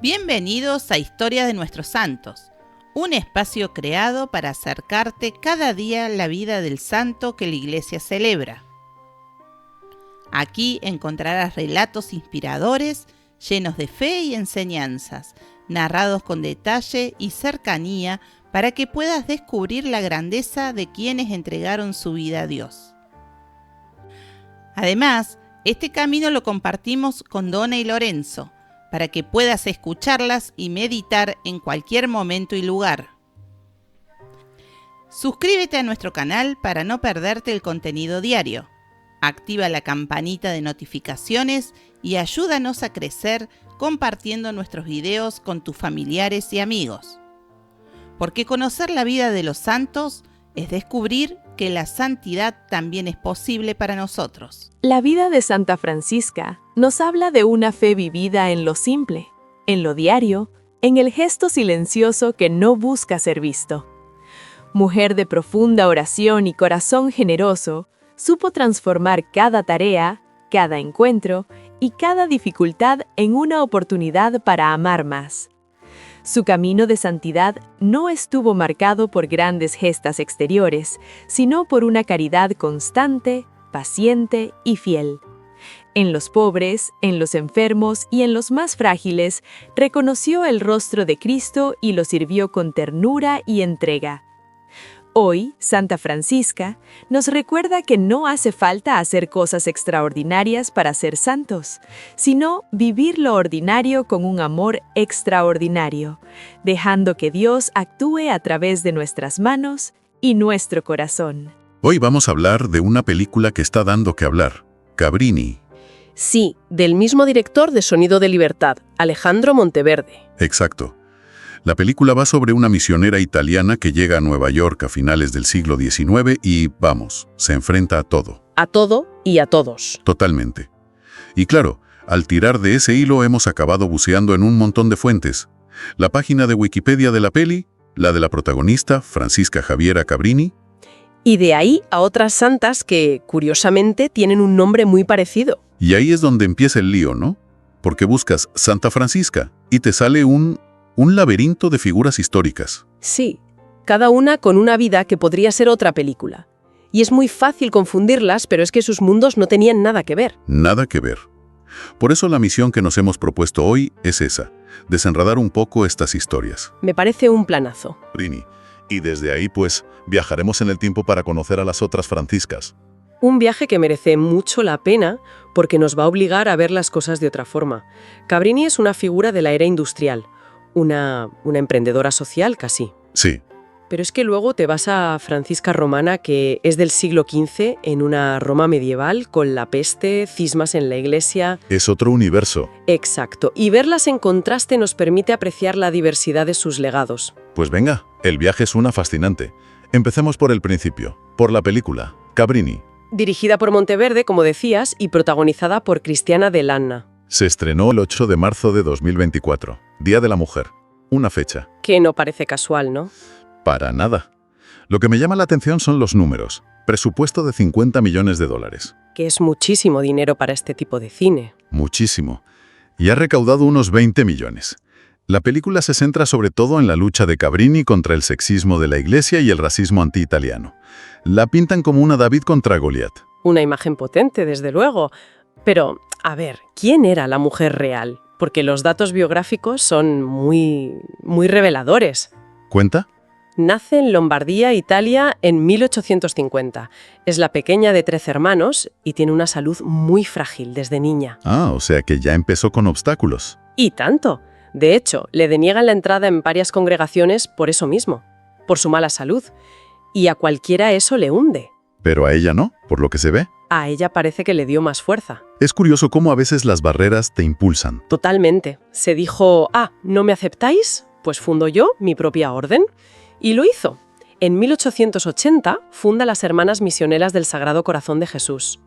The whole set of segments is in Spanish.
Bienvenidos a Historia de Nuestros Santos, un espacio creado para acercarte cada día la vida del santo que la Iglesia celebra. Aquí encontrarás relatos inspiradores, llenos de fe y enseñanzas, narrados con detalle y cercanía para que puedas descubrir la grandeza de quienes entregaron su vida a Dios. Además, este camino lo compartimos con Donna y Lorenzo, para que puedas escucharlas y meditar en cualquier momento y lugar. Suscríbete a nuestro canal para no perderte el contenido diario. Activa la campanita de notificaciones y ayúdanos a crecer compartiendo nuestros videos con tus familiares y amigos. Porque conocer la vida de los santos es descubrir que la santidad también es posible para nosotros. La vida de Santa Francisca nos habla de una fe vivida en lo simple, en lo diario, en el gesto silencioso que no busca ser visto. Mujer de profunda oración y corazón generoso, supo transformar cada tarea, cada encuentro y cada dificultad en una oportunidad para amar más. Su camino de santidad no estuvo marcado por grandes gestas exteriores, sino por una caridad constante, paciente y fiel. En los pobres, en los enfermos y en los más frágiles, reconoció el rostro de Cristo y lo sirvió con ternura y entrega. Hoy, Santa Francisca nos recuerda que no hace falta hacer cosas extraordinarias para ser santos, sino vivir lo ordinario con un amor extraordinario, dejando que Dios actúe a través de nuestras manos y nuestro corazón. Hoy vamos a hablar de una película que está dando que hablar, Cabrini. Sí, del mismo director de Sonido de Libertad, Alejandro Monteverde. Exacto. La película va sobre una misionera italiana que llega a Nueva York a finales del siglo XIX y, vamos, se enfrenta a todo. A todo y a todos. Totalmente. Y claro, al tirar de ese hilo hemos acabado buceando en un montón de fuentes. La página de Wikipedia de la peli, la de la protagonista, Francisca Javiera Cabrini. Y de ahí a otras santas que, curiosamente, tienen un nombre muy parecido. Y ahí es donde empieza el lío, ¿no? Porque buscas Santa Francisca y te sale un laberinto de figuras históricas. Sí, cada una con una vida que podría ser otra película. Y es muy fácil confundirlas, pero es que sus mundos no tenían nada que ver. Nada que ver. Por eso la misión que nos hemos propuesto hoy es esa, desenredar un poco estas historias. Me parece un planazo. Rini. Y desde ahí, pues, viajaremos en el tiempo para conocer a las otras franciscas. Un viaje que merece mucho la pena porque nos va a obligar a ver las cosas de otra forma. Cabrini es una figura de la era industrial, una emprendedora social casi. Sí. Pero es que luego te vas a Francisca Romana, que es del siglo XV, en una Roma medieval, con la peste, cismas en la iglesia. Es otro universo. Exacto. Y verlas en contraste nos permite apreciar la diversidad de sus legados. Pues venga, el viaje es una fascinante. Empecemos por el principio, por la película, Cabrini. Dirigida por Monteverde, como decías, y protagonizada por Cristiana de Lanna. Se estrenó el 8 de marzo de 2024, Día de la Mujer. Una fecha. Que no parece casual, ¿no? Para nada. Lo que me llama la atención son los números. Presupuesto de 50 millones de dólares. Que es muchísimo dinero para este tipo de cine. Muchísimo. Y ha recaudado unos 20 millones. La película se centra sobre todo en la lucha de Cabrini contra el sexismo de la Iglesia y el racismo anti-italiano. La pintan como una David contra Goliat. Una imagen potente, desde luego. Pero, a ver, ¿quién era la mujer real? Porque los datos biográficos son muy reveladores. ¿Cuenta? Nace en Lombardía, Italia, en 1850. Es la pequeña de 13 hermanos y tiene una salud muy frágil desde niña. Ah, o sea que ya empezó con obstáculos. ¡Y tanto! De hecho, le deniegan la entrada en varias congregaciones por eso mismo, por su mala salud. Y a cualquiera eso le hunde. Pero a ella no, por lo que se ve. A ella parece que le dio más fuerza. Es curioso cómo a veces las barreras te impulsan. Totalmente. Se dijo, ¿no me aceptáis? Pues fundo yo mi propia orden. Y lo hizo. En 1880 funda las Hermanas Misioneras del Sagrado Corazón de Jesús.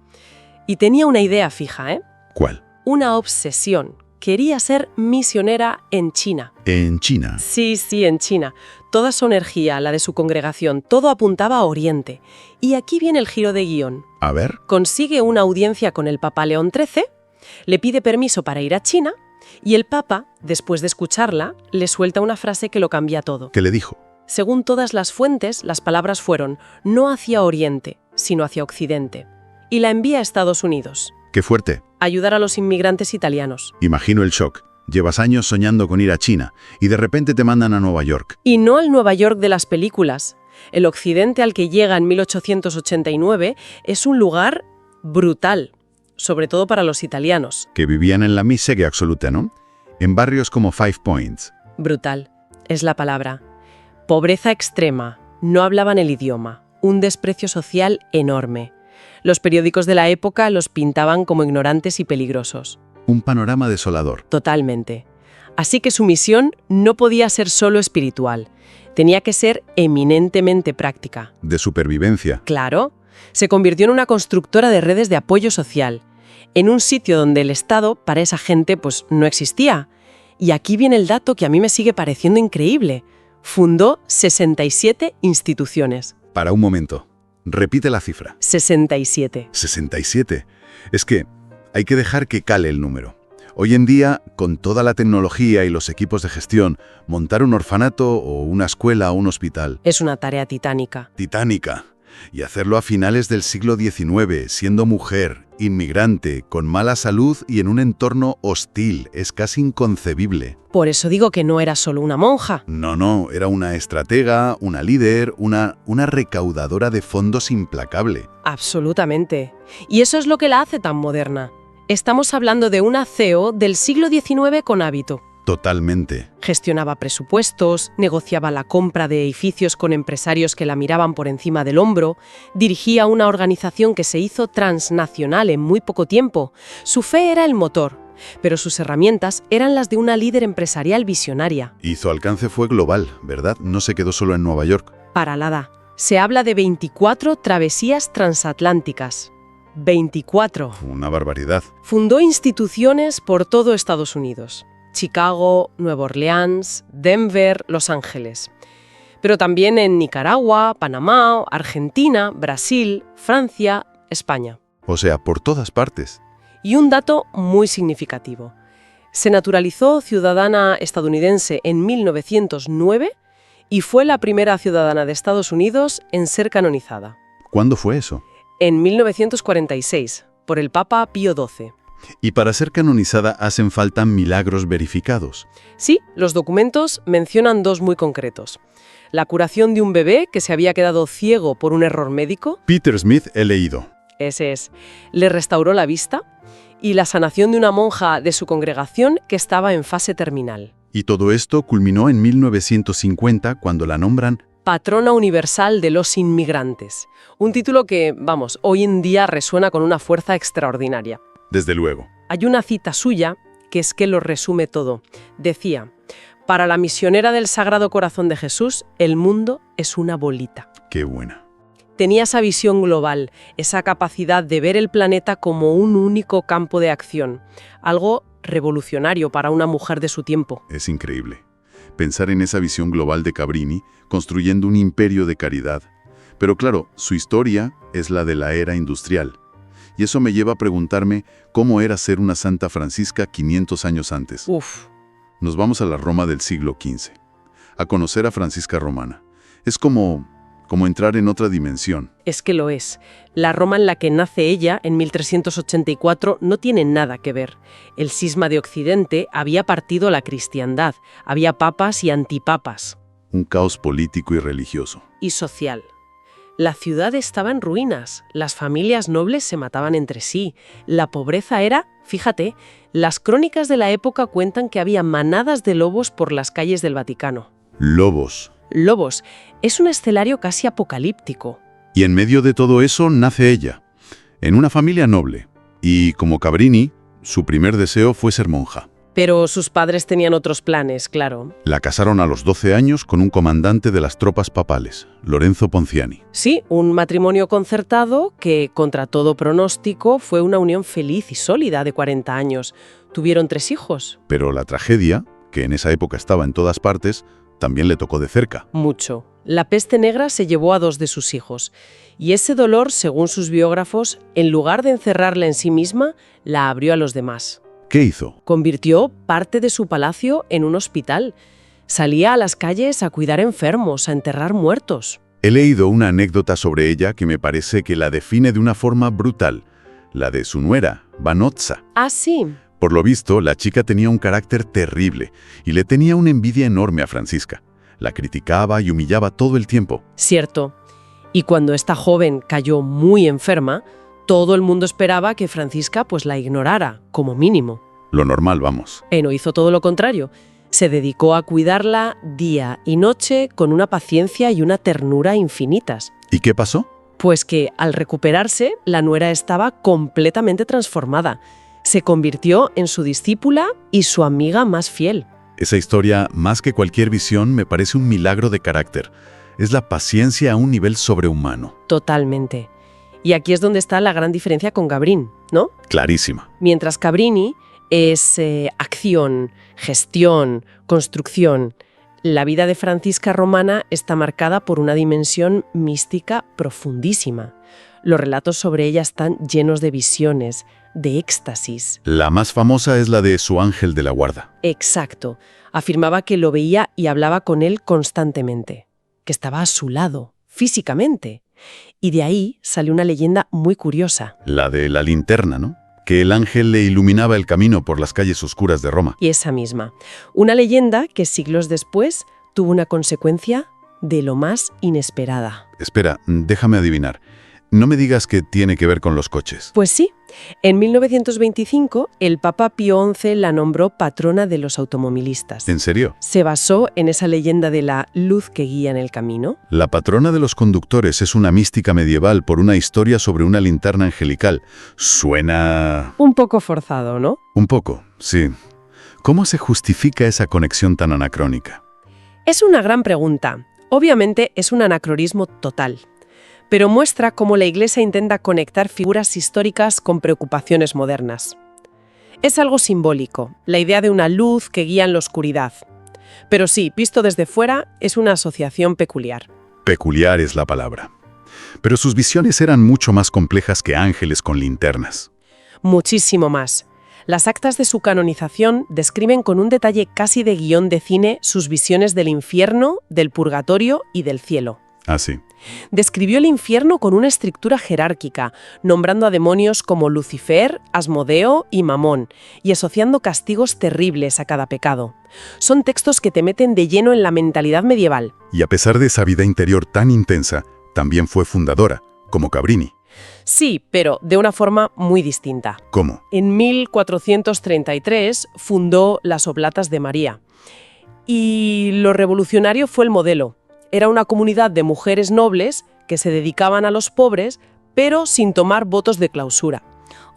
Y tenía una idea fija, ¿eh? ¿Cuál? Una obsesión. Quería ser misionera en China. En China. Sí, en China. Toda su energía, la de su congregación, todo apuntaba a Oriente. Y aquí viene el giro de guión. A ver. Consigue una audiencia con el Papa León XIII, le pide permiso para ir a China Y el Papa, después de escucharla, le suelta una frase que lo cambia todo. ¿Qué le dijo? Según todas las fuentes, las palabras fueron no hacia Oriente, sino hacia Occidente. Y la envía a Estados Unidos. ¡Qué fuerte! Ayudar a los inmigrantes italianos. Imagino el shock. Llevas años soñando con ir a China y de repente te mandan a Nueva York. Y no al Nueva York de las películas. El Occidente al que llega en 1889 es un lugar brutal, sobre todo para los italianos. Que vivían en la miseria absoluta, ¿no? En barrios como Five Points. Brutal, es la palabra. Pobreza extrema, no hablaban el idioma, un desprecio social enorme. Los periódicos de la época los pintaban como ignorantes y peligrosos. Un panorama desolador. Totalmente. Así que su misión no podía ser solo espiritual, tenía que ser eminentemente práctica. De supervivencia. Claro, se convirtió en una constructora de redes de apoyo social, en un sitio donde el Estado para esa gente pues no existía. Y aquí viene el dato que a mí me sigue pareciendo increíble. Fundó 67 instituciones. Para un momento. Repite la cifra. 67. 67. Es que hay que dejar que cale el número. Hoy en día, con toda la tecnología y los equipos de gestión, montar un orfanato o una escuela o un hospital. Es una tarea titánica. Titánica. Y hacerlo a finales del siglo XIX, siendo mujer, inmigrante, con mala salud y en un entorno hostil, es casi inconcebible. Por eso digo que no era solo una monja. No, era una estratega, una líder, una recaudadora de fondos implacable. Absolutamente. Y eso es lo que la hace tan moderna. Estamos hablando de una CEO del siglo XIX con hábito. Totalmente. Gestionaba presupuestos, negociaba la compra de edificios con empresarios que la miraban por encima del hombro, dirigía una organización que se hizo transnacional en muy poco tiempo. Su fe era el motor, pero sus herramientas eran las de una líder empresarial visionaria. Y su alcance fue global, ¿verdad? No se quedó solo en Nueva York. Para nada. Se habla de 24 travesías transatlánticas. 24. Una barbaridad. Fundó instituciones por todo Estados Unidos. Chicago, Nueva Orleans, Denver, Los Ángeles. Pero también en Nicaragua, Panamá, Argentina, Brasil, Francia, España. O sea, por todas partes. Y un dato muy significativo. Se naturalizó ciudadana estadounidense en 1909 y fue la primera ciudadana de Estados Unidos en ser canonizada. ¿Cuándo fue eso? En 1946, por el Papa Pío XII. Y para ser canonizada hacen falta milagros verificados. Sí, los documentos mencionan dos muy concretos. La curación de un bebé que se había quedado ciego por un error médico. Peter Smith he leído. Ese es. Le restauró la vista. Y la sanación de una monja de su congregación que estaba en fase terminal. Y todo esto culminó en 1950 cuando la nombran Patrona Universal de los Inmigrantes. Un título que, hoy en día resuena con una fuerza extraordinaria. Desde luego. Hay una cita suya que es que lo resume todo. Decía, para la misionera del Sagrado Corazón de Jesús, el mundo es una bolita. Qué buena. Tenía esa visión global, esa capacidad de ver el planeta como un único campo de acción, algo revolucionario para una mujer de su tiempo. Es increíble. Pensar en esa visión global de Cabrini, construyendo un imperio de caridad. Pero claro, su historia es la de la era industrial. Y eso me lleva a preguntarme cómo era ser una Santa Francisca 500 años antes. Uf. Nos vamos a la Roma del siglo XV, a conocer a Francisca Romana. Es como entrar en otra dimensión. Es que lo es. La Roma en la que nace ella, en 1384, no tiene nada que ver. El cisma de Occidente había partido la cristiandad. Había papas y antipapas. Un caos político y religioso. Y social. La ciudad estaba en ruinas, las familias nobles se mataban entre sí, la pobreza era, fíjate, las crónicas de la época cuentan que había manadas de lobos por las calles del Vaticano. Lobos. Lobos, es un escenario casi apocalíptico. Y en medio de todo eso nace ella, en una familia noble. Y como Cabrini, su primer deseo fue ser monja. Pero sus padres tenían otros planes, claro. La casaron a los 12 años con un comandante de las tropas papales, Lorenzo Ponciani. Sí, un matrimonio concertado que, contra todo pronóstico, fue una unión feliz y sólida de 40 años. Tuvieron 3 hijos. Pero la tragedia, que en esa época estaba en todas partes, también le tocó de cerca. Mucho. La peste negra se llevó a 2 de sus hijos. Y ese dolor, según sus biógrafos, en lugar de encerrarla en sí misma, la abrió a los demás. ¿Qué hizo? Convirtió parte de su palacio en un hospital. Salía a las calles a cuidar enfermos, a enterrar muertos. He leído una anécdota sobre ella que me parece que la define de una forma brutal, la de su nuera, Vanozza. Ah, sí. Por lo visto, la chica tenía un carácter terrible y le tenía una envidia enorme a Francisca. La criticaba y humillaba todo el tiempo. Cierto. Y cuando esta joven cayó muy enferma, todo el mundo esperaba que Francisca pues la ignorara, como mínimo. Lo normal, vamos. No hizo todo lo contrario. Se dedicó a cuidarla día y noche con una paciencia y una ternura infinitas. ¿Y qué pasó? Pues que al recuperarse, la nuera estaba completamente transformada. Se convirtió en su discípula y su amiga más fiel. Esa historia, más que cualquier visión, me parece un milagro de carácter. Es la paciencia a un nivel sobrehumano. Totalmente. Y aquí es donde está la gran diferencia con Gabrín, ¿no? Clarísima. Mientras Cabrini es acción, gestión, construcción, la vida de Francisca Romana está marcada por una dimensión mística profundísima. Los relatos sobre ella están llenos de visiones, de éxtasis. La más famosa es la de su ángel de la guarda. Exacto. Afirmaba que lo veía y hablaba con él constantemente, que estaba a su lado, físicamente. Y de ahí sale una leyenda muy curiosa. La de la linterna, ¿no? Que el ángel le iluminaba el camino por las calles oscuras de Roma. Y esa misma. Una leyenda que siglos después tuvo una consecuencia de lo más inesperada. Espera, déjame adivinar. No me digas que tiene que ver con los coches. Pues sí. En 1925, el Papa Pío XI la nombró patrona de los automovilistas. ¿En serio? Se basó en esa leyenda de la luz que guía en el camino. La patrona de los conductores es una mística medieval por una historia sobre una linterna angelical. Suena... Un poco forzado, ¿no? Un poco, sí. ¿Cómo se justifica esa conexión tan anacrónica? Es una gran pregunta. Obviamente es un anacronismo total, pero muestra cómo la Iglesia intenta conectar figuras históricas con preocupaciones modernas. Es algo simbólico, la idea de una luz que guía en la oscuridad. Pero sí, visto desde fuera, es una asociación peculiar. Peculiar es la palabra. Pero sus visiones eran mucho más complejas que ángeles con linternas. Muchísimo más. Las actas de su canonización describen con un detalle casi de guión de cine sus visiones del infierno, del purgatorio y del cielo. Ah, sí. Describió el infierno con una estructura jerárquica, nombrando a demonios como Lucifer, Asmodeo y Mamón, y asociando castigos terribles a cada pecado. Son textos que te meten de lleno en la mentalidad medieval. Y a pesar de esa vida interior tan intensa, también fue fundadora, como Cabrini. Sí, pero de una forma muy distinta. ¿Cómo? En 1433 fundó las Oblatas de María. Y lo revolucionario fue el modelo. Era una comunidad de mujeres nobles que se dedicaban a los pobres, pero sin tomar votos de clausura.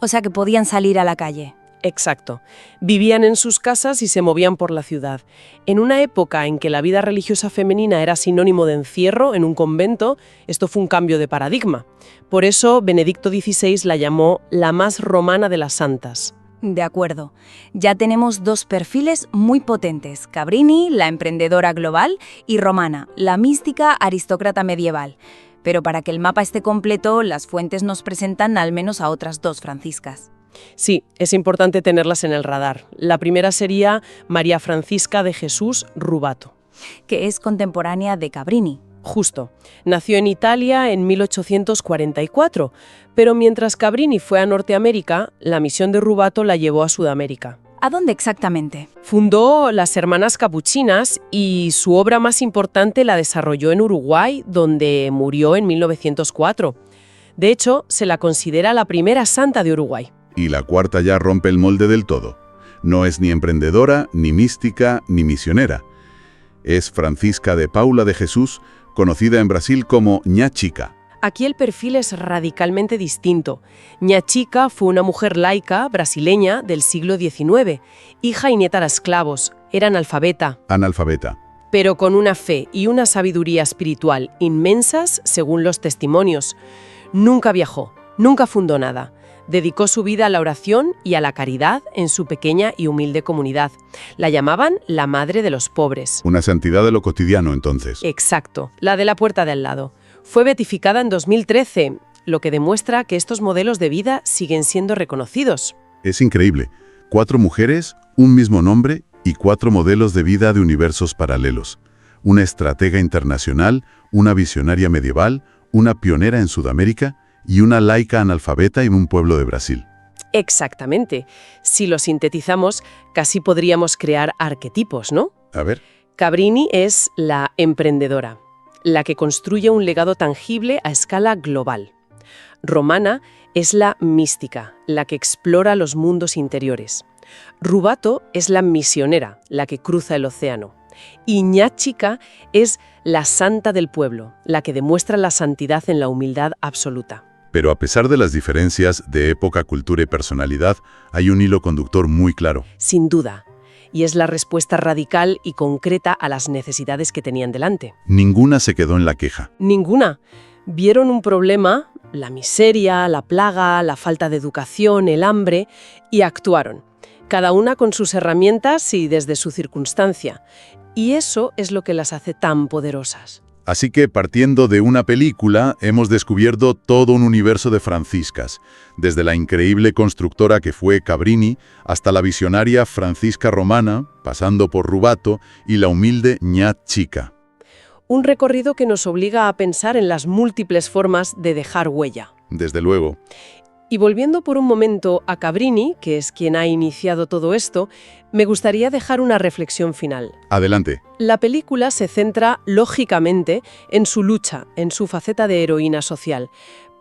O sea que podían salir a la calle. Exacto. Vivían en sus casas y se movían por la ciudad. En una época en que la vida religiosa femenina era sinónimo de encierro en un convento, esto fue un cambio de paradigma. Por eso Benedicto XVI la llamó la más romana de las santas. De acuerdo. Ya tenemos dos perfiles muy potentes. Cabrini, la emprendedora global, y Romana, la mística aristócrata medieval. Pero para que el mapa esté completo, las fuentes nos presentan al menos a otras dos franciscas. Sí, es importante tenerlas en el radar. La primera sería María Francisca de Jesús Rubato, que es contemporánea de Cabrini. Justo. Nació en Italia en 1844, pero mientras Cabrini fue a Norteamérica, la misión de Rubato la llevó a Sudamérica. ¿A dónde exactamente? Fundó las Hermanas Capuchinas y su obra más importante la desarrolló en Uruguay, donde murió en 1904. De hecho, se la considera la primera santa de Uruguay. Y la cuarta ya rompe el molde del todo. No es ni emprendedora, ni mística, ni misionera. Es Francisca de Paula de Jesús, conocida en Brasil como Ña Chica. Aquí el perfil es radicalmente distinto. Ña Chica fue una mujer laica brasileña del siglo XIX, hija y nieta de esclavos, era analfabeta. Pero con una fe y una sabiduría espiritual inmensas según los testimonios. Nunca viajó, nunca fundó nada. Dedicó su vida a la oración y a la caridad en su pequeña y humilde comunidad. La llamaban la madre de los pobres. Una santidad de lo cotidiano, entonces. Exacto, la de la puerta de al lado. Fue beatificada en 2013, lo que demuestra que estos modelos de vida siguen siendo reconocidos. Es increíble. 4 mujeres, un mismo nombre y 4 modelos de vida de universos paralelos. Una estratega internacional, una visionaria medieval, una pionera en Sudamérica y una laica analfabeta en un pueblo de Brasil. Exactamente. Si lo sintetizamos, casi podríamos crear arquetipos, ¿no? A ver. Cabrini es la emprendedora, la que construye un legado tangible a escala global. Romana es la mística, la que explora los mundos interiores. Rubato es la misionera, la que cruza el océano. Y Ñáchica es la santa del pueblo, la que demuestra la santidad en la humildad absoluta. Pero a pesar de las diferencias de época, cultura y personalidad, hay un hilo conductor muy claro. Sin duda. Y es la respuesta radical y concreta a las necesidades que tenían delante. Ninguna se quedó en la queja. Ninguna. Vieron un problema, la miseria, la plaga, la falta de educación, el hambre, y actuaron. Cada una con sus herramientas y desde su circunstancia. Y eso es lo que las hace tan poderosas. Así que, partiendo de una película, hemos descubierto todo un universo de franciscas, desde la increíble constructora que fue Cabrini, hasta la visionaria Francisca Romana, pasando por Rubato, y la humilde Ñáchica. Un recorrido que nos obliga a pensar en las múltiples formas de dejar huella. Desde luego. Y volviendo por un momento a Cabrini, que es quien ha iniciado todo esto, me gustaría dejar una reflexión final. Adelante. La película se centra, lógicamente, en su lucha, en su faceta de heroína social,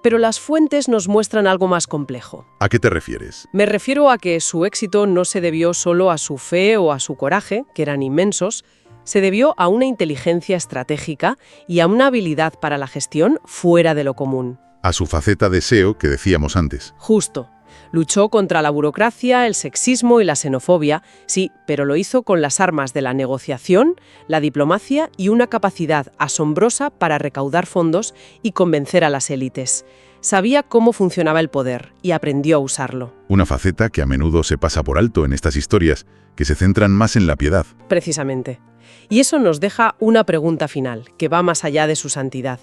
pero las fuentes nos muestran algo más complejo. ¿A qué te refieres? Me refiero a que su éxito no se debió solo a su fe o a su coraje, que eran inmensos, se debió a una inteligencia estratégica y a una habilidad para la gestión fuera de lo común. A su faceta de SEO que decíamos antes. Justo. Luchó contra la burocracia, el sexismo y la xenofobia, sí, pero lo hizo con las armas de la negociación, la diplomacia y una capacidad asombrosa para recaudar fondos y convencer a las élites. Sabía cómo funcionaba el poder y aprendió a usarlo. Una faceta que a menudo se pasa por alto en estas historias, que se centran más en la piedad. Precisamente. Y eso nos deja una pregunta final, que va más allá de su santidad.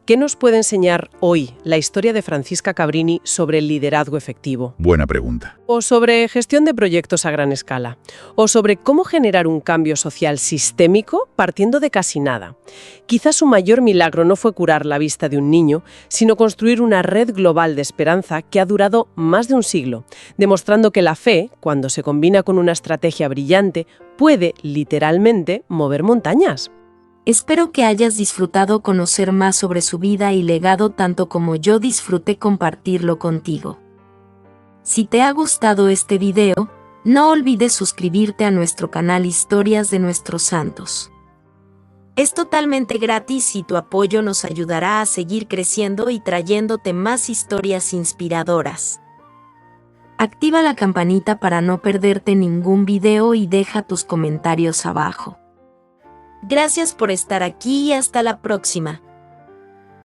¿Qué nos puede enseñar hoy la historia de Francisca Cabrini sobre el liderazgo efectivo? Buena pregunta. O sobre gestión de proyectos a gran escala. O sobre cómo generar un cambio social sistémico partiendo de casi nada. Quizás su mayor milagro no fue curar la vista de un niño, sino construir una red global de esperanza que ha durado más de un siglo, demostrando que la fe, cuando se combina con una estrategia brillante, puede, literalmente, mover montañas. Espero que hayas disfrutado conocer más sobre su vida y legado tanto como yo disfruté compartirlo contigo. Si te ha gustado este video, no olvides suscribirte a nuestro canal Historias de Nuestros Santos. Es totalmente gratis y tu apoyo nos ayudará a seguir creciendo y trayéndote más historias inspiradoras. Activa la campanita para no perderte ningún video y deja tus comentarios abajo. Gracias por estar aquí y hasta la próxima.